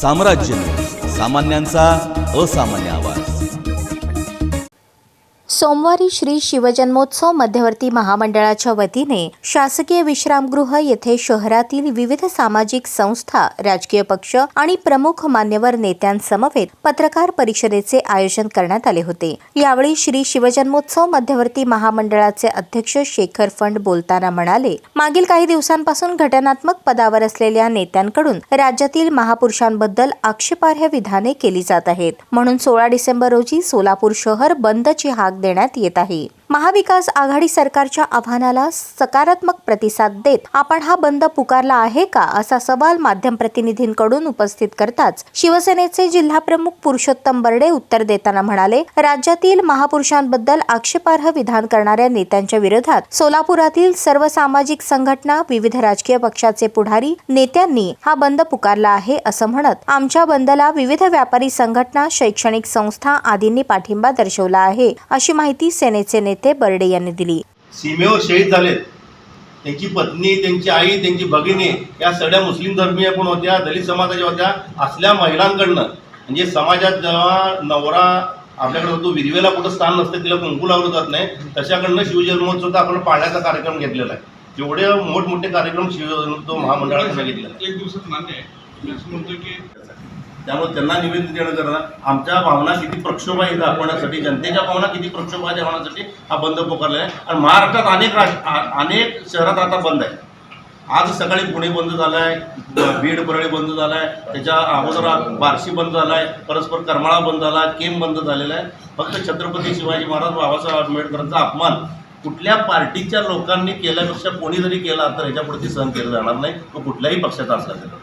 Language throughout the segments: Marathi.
साम्राज्य न्यूज, सामान्यांचा असामान्य आवाज। सोमवारी श्री शिवजन्मोत्सव मध्यवर्ती महामंडळाच्या वतीने शासकीय विश्रामगृह येथे शहरातील विविध सामाजिक संस्था, राजकीय पक्ष आणि प्रमुख मान्यवर नेत्यांसमवेत पत्रकार परिषदेचे आयोजन करण्यात आले होते। यावेळी श्री शिवजन्मोत्सव मध्यवर्ती महामंडळाचे अध्यक्ष शेखर फंड बोलताना म्हणाले, मागील काही दिवसांपासून घटनात्मक पदावर असलेल्या नेत्यांकडून राज्यातील महापुरुषांबद्दल आक्षेपार्ह विधाने केली जात आहेत, म्हणून 16 डिसेंबर रोजी सोलापूर शहर बंदची हाक देण्यात येत आहे। महाविकास आघाडी सरकारच्या आव्हानाला सकारात्मक प्रतिसाद देत आपण हा बंद पुकारला आहे का, असा सवाल माध्यम प्रतिनिधींकडून उपस्थित करताच शिवसेनेचे जिल्हाप्रमुख पुरुषोत्तम बर्डे उत्तर देताना म्हणाले, राज्यातील महापुरुषांबद्दल आक्षेपार्ह विधान करणाऱ्या नेत्यांच्या विरोधात सोलापुरातील सर्व सामाजिक संघटना, विविध राजकीय पक्षाचे पुढारी नेत्यांनी हा बंद पुकारला आहे असं म्हणत आमच्या बंदला विविध व्यापारी संघटना, शैक्षणिक संस्था आदींनी पाठिंबा दर्शवला आहे, अशी माहिती सेनेचे नेते बर्डे यांनी दिली। सीमेवर शहीद झाले, त्यांची पत्नी, त्यांची आई, त्यांची भगिनी या सगळ्या मुस्लिम धर्मीय पण होत्या, दलित समाजाच्या होत्या। असल्या महिलांकडनं म्हणजे समाजात जेव्हा नवरा आपल्याकडे होतो, विधवेला कुठं स्थान नसते, तिला कुंकू लावलं जात नाही, तशाकडनं शिवजन्मोत्सव आपण पाळण्याचा कार्यक्रम घेतलेला आहे। जेवढे मोठमोठे कार्यक्रम शिवजन्मोत्सव महामंडळाने घेतलेला एक दिवसात मान्य आहे, मी असं म्हणतो की त्यामुळे त्यांना निवेदन देणं करणं, आमच्या भावना किती प्रक्षोभ आहे दाखवण्यासाठी, जनतेच्या भावना किती प्रक्षोभ आहे दाखवण्यासाठी हा बंद पुकारला आहे। आणि महाराष्ट्रात अनेक शहरात आता बंद आहे। आज सकाळी पुणे बंद झाला आहे, बीड परळी बंद झाला आहे, त्याच्या अगोदर बार्शी बंद झाला आहे, परस्पर करमाळा बंद झाला आहे, केम बंद झालेला आहे। फक्त छत्रपती शिवाजी महाराज, बाबासाहेब आंबेडकरांचा अपमान कुठल्या पार्टीच्या लोकांनी केल्यापेक्षा कोणी जरी केला तर ह्याच्यापुढे सहन केलं जाणार नाही, तो कुठल्याही पक्षाचा असला तरी।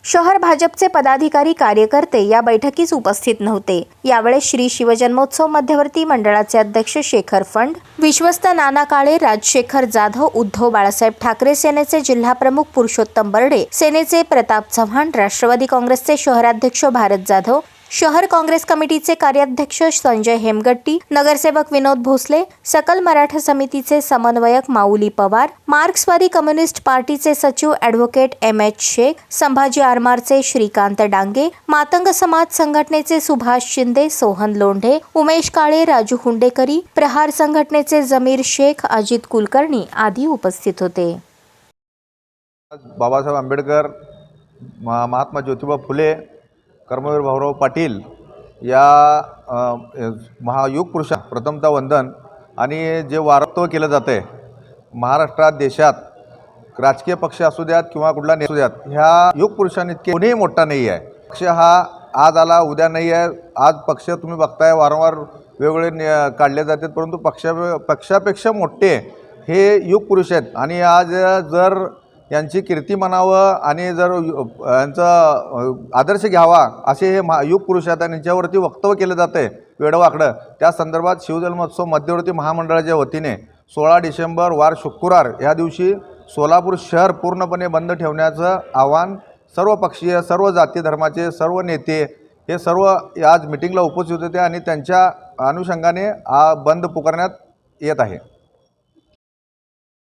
शहर भाजपचे पदाधिकारी, कार्यकर्ते या बैठकीस उपस्थित नव्हते। यावेळी श्री शिवजन्मोत्सव मध्यवर्ती मंडळाचे अध्यक्ष शेखर फंड, विश्वस्त नाना काळे, राजशेखर जाधव, उद्धव बाळासाहेब ठाकरे, सेनेचे जिल्हाप्रमुख पुरुषोत्तम बर्डे, सेनेचे प्रताप चव्हाण, राष्ट्रवादी काँग्रेसचे शहराध्यक्ष भारत जाधव, शहर काँग्रेस कमिटीचे कार्याध्यक्ष संजय हेमगट्टी, नगरसेवक विनोद भोसले, सकल मराठा समितीचे समन्वयक माऊली पवार, मार्क्सवादी कम्युनिस्ट पार्टीचे सचिव ॲडव्होकेट एम.एच. शेख, संभाजी आरमारचे श्रीकांत डांगे, मातंग समाज संघटनेचे सुभाष शिंदे, सोहन लोंढे, उमेश काळे, राजू हुंडेकरी, प्रहार संघटनेचे जमीर शेख, अजित कुलकर्णी आदी उपस्थित होते। बाबासाहेब आंबेडकर, महात्मा ज्योतिबा फुले, कर्मवीर भाऊराव पाटील या महायुग पुरुषा प्रथमतः वंदन। आणि जे वारत्व केलं जातं आहे महाराष्ट्रात, देशात, राजकीय पक्ष असू द्यात किंवा कुठला नेता असू द्यात, ह्या युग पुरुषांनी इतके कोणीही मोठा नाही आहे। पक्ष हा आज आला उद्या नाही आहे। आज पक्ष तुम्ही बघताय वारंवार वेगवेगळे काढले जातात, परंतु पक्षापेक्षा मोठे हे युग पुरुष आहेत। आणि आज जर यांची कीर्ती म्हणावं आणि जर यांचा आदर्श घ्यावा असे हे युग पुरुष आहेत आणि यांच्यावरती वक्तव्य केलं जातं आहे वेडवाकडं। त्या संदर्भात शिवजन्मोत्सव मध्यवर्ती महामंडळाच्या वतीने 16 डिसेंबर वार शुक्रवार या दिवशी सोलापूर शहर पूर्णपणे बंद ठेवण्याचं आवाहन सर्व पक्षीय, सर्व जाती धर्माचे सर्व नेते हे सर्व आज मिटिंगला उपस्थित होते आणि त्यांच्या अनुषंगाने बंद पुकारण्यात येत आहे।